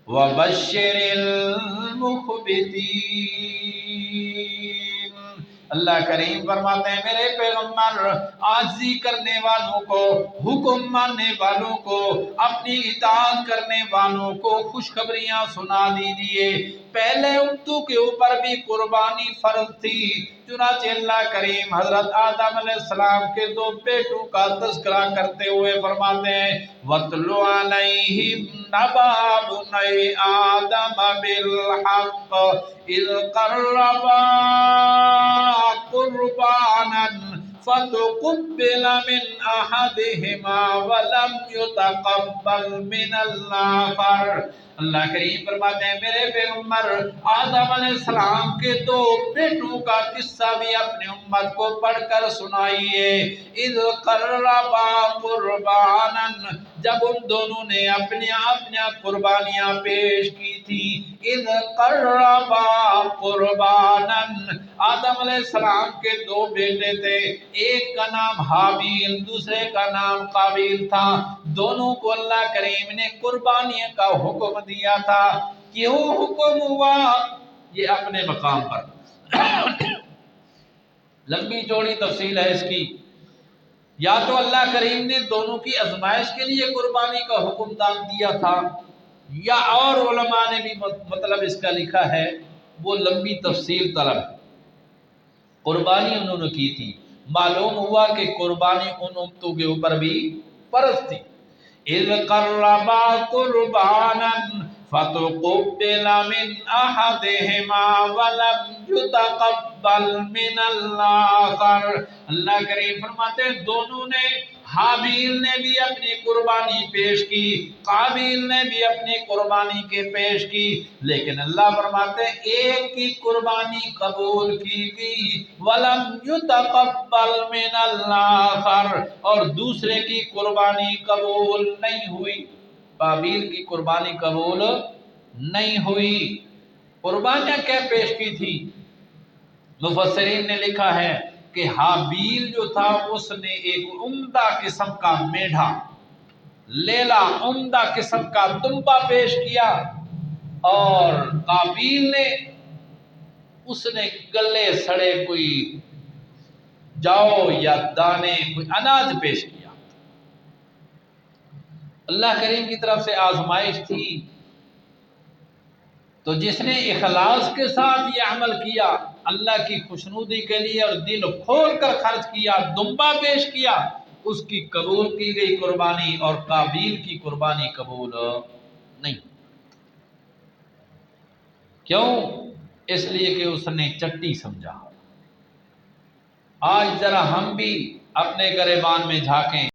وبشر المخبتین۔ اللہ کریم فرماتے ہیں میرے پیغمبر عاجزی کرنے والوں کو، حکم ماننے والوں کو، اپنی اطاعت کرنے والوں کو خوشخبریاں سنا دیجئے۔ پہلے امتوں کے اوپر بھی قربانی فرض تھی، چنانچہ اللہ کریم حضرت آدم علیہ السلام کے دو بیٹوں کا تذکرہ کرتے ہوئے فرماتے ہیں وَاتْلُ عَلَيْهِمْ نَبَأَ ابْنَيْ آدَمَ بِالْحَقِّ إِذْ قَرَّبَا قُرْبَانًا فَتُقُبِّلَ مِنْ أَحَدِهِمَا وَلَمْ يُتَقَبَّلْ مِنَ الْآخَرِ۔ اللہ کریم فرماتے ہیں میرے پیغمبر آدم علیہ السلام کے دو بیٹوں کا قصہ بھی اپنے امت کو پڑھ کر سنائیے۔ اذ قربا قربانا، جب ان دونوں نے اپنی قربانیاں پیش کی تھی۔ اذ قربا قربانا، آدم علیہ السلام کے دو بیٹے تھے، ایک کا نام حابیل دوسرے کا نام قابیل تھا۔ دونوں کو اللہ کریم نے قربانی کا حکم دیا تھا۔ کیوں حکم ہوا یہ اپنے مقام پر لمبی چوڑی تفصیل ہے اس کی۔ یا تو اللہ کریم نے دونوں کی آزمائش کے لیے قربانی کا حکم دیا تھا، یا اور علماء نے بھی مطلب اس کا لکھا ہے وہ لمبی تفصیل طلب ہے۔ قربانی انہوں نے کی تھی، معلوم ہوا کہ قربانی ان امتوں کے اوپر بھی فرض تھی۔ اذ قربا قربانا فتقبل من احدهما ولم يتقبل من الاخر۔ اللہ کریم فرماتے ہیں دونوں نے، حابیل نے بھی اپنی قربانی پیش کی، قابیل نے بھی اپنی قربانی کے پیش کی، لیکن اللہ فرماتے ہیں ایک کی قربانی قبول کی گئی وَلَمْ يُتَقَبَّلْ مِنَ الْآخَرِ، اور دوسرے کی قربانی قبول نہیں ہوئی۔ قابیل کی قربانی قبول نہیں ہوئی۔ قربانیاں کیا پیش کی تھی؟ مفسرین نے لکھا ہے کہ حابیل جو تھا اس نے ایک عمدہ قسم کا میڈھا، لیلا، عمدہ قسم کا دمبا پیش کیا، اور قابیل نے اس نے گلے سڑے کوئی جو یا دانے، کوئی اناج پیش کیا۔ اللہ کریم کی طرف سے آزمائش تھی، تو جس نے اخلاص کے ساتھ یہ عمل کیا، اللہ کی خوشنودی کے لیے اور دل کھول کر خرچ کیا، دمبا پیش کیا، اس کی قبول کی گئی قربانی، اور قابیل کی قربانی قبول نہیں۔ کیوں؟ اس لیے کہ اس نے چٹی سمجھا۔ آج ذرا ہم بھی اپنے گریبان میں جھانکیں۔